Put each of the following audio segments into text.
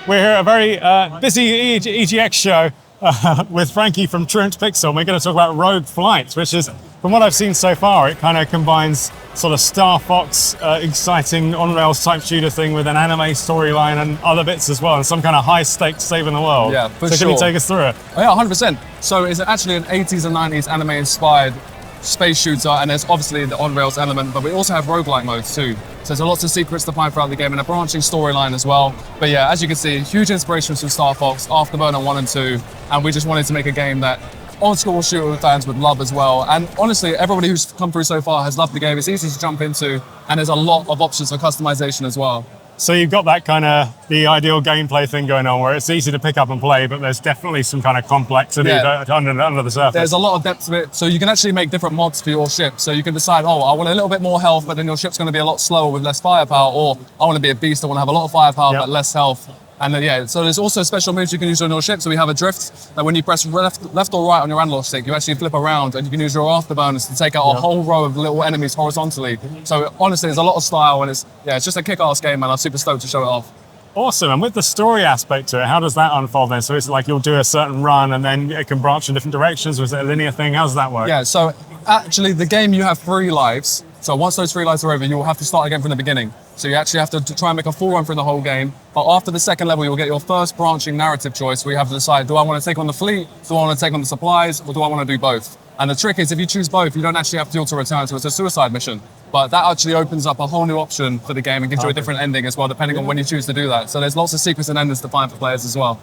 We're here at a very busy EGX show with Frankie from Truant Pixel. And we're going to talk about Rogue Flight, which is, from what I've seen so far, it kind of combines sort of Starfox, exciting on-rails type shooter thing with an anime storyline and other bits as well, and some kind of high-stakes saving the world. Yeah, for so sure. Can you take us through it? Oh, yeah, 100%. So it's actually an 80s and 90s anime-inspired space shooter, and there's obviously the on-rails element, but we also have roguelite modes too. So there's lots of secrets to find throughout the game and a branching storyline as well. But yeah, as you can see, huge inspirations from Starfox, Afterburner 1 and 2, and we just wanted to make a game that old-school shooter fans would love as well. And honestly, everybody who's come through so far has loved the game. It's easy to jump into, and there's a lot of options for customization as well. So you've got that kind of the ideal gameplay thing going on where it's easy to pick up and play, but there's definitely some kind of complexity under the surface. There's a lot of depth to it. So you can actually make different mods for your ship. So you can decide, oh, I want a little bit more health, but then your ship's going to be a lot slower with less firepower, or I want to be a beast, I want to have a lot of firepower, but less health. And then, yeah, so there's also special moves you can use on your ship. So we have a drift that when you press left or right on your analog stick, you actually flip around and you can use your afterburners to take out a whole row of little enemies horizontally. So honestly, there's a lot of style, and it's just a kick-ass game, and I'm super stoked to show it off. Awesome. And with the story aspect to it, how does that unfold then? So it's like you'll do a certain run and then it can branch in different directions. Was it a linear thing? How does that work? Yeah, so actually the game, you have 3 lives. So once those 3 lives are over, you'll have to start again from the beginning. So you actually have to try and make a full run through the whole game. But after the second level, you'll get your first branching narrative choice where you have to decide, do I want to take on the fleet? Do I want to take on the supplies? Or do I want to do both? And the trick is, if you choose both, you don't actually have fuel to return, so it's a suicide mission. But that actually opens up a whole new option for the game and gives you a different ending as well, depending on when you choose to do that. So there's lots of secrets and endings to find for players as well.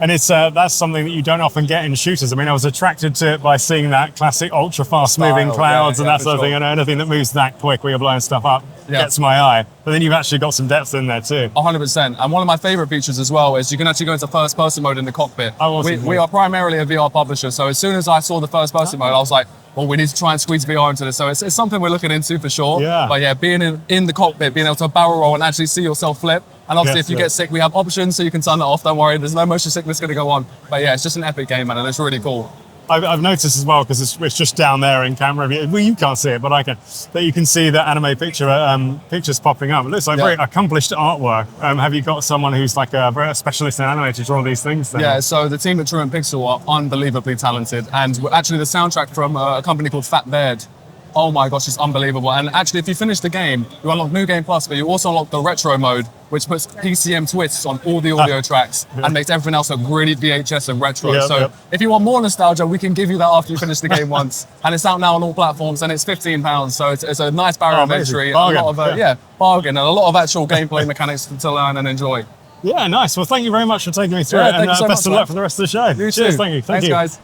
And it's that's something that you don't often get in shooters. I mean, I was attracted to it by seeing that classic ultra-fast moving clouds and that sort of thing, and anything that moves that quick where you're blowing stuff up gets my eye. But then you've actually got some depth in there too. 100%. And one of my favorite features as well is you can actually go into first-person mode in the cockpit. We are primarily a VR publisher, so as soon as I saw the first-person mode, I was like, well, we need to try and squeeze VR into this. So it's something we're looking into for sure. Yeah. But yeah, being in the cockpit, being able to barrel roll and actually see yourself flip. And obviously, if you get sick, we have options so you can turn that off. Don't worry, there's no motion sickness going to go on. But yeah, it's just an epic game, man, and it's really cool. I've noticed as well, because it's just down there in camera view. Well, you can't see it, but I can. That you can see the anime pictures popping up. It looks like very accomplished artwork. Have you got someone who's like a specialist in anime to draw these things then? Yeah, so the team at Truant Pixel are unbelievably talented, and actually the soundtrack from a company called Fat Bird. Oh my gosh, it's unbelievable. And actually, if you finish the game, you unlock New Game Plus, but you also unlock the retro mode, which puts PCM twists on all the audio tracks and makes everything else look really VHS and retro. If you want more nostalgia, we can give you that after you finish the game once. And it's out now on all platforms, and it's £15. So it's a nice barrier of entry. Bargain. A lot of, bargain, and a lot of actual gameplay mechanics to learn and enjoy. Yeah, nice. Well, thank you very much for taking me through it, and best of luck for the rest of the show. You Cheers, too. thank you. Thanks, guys.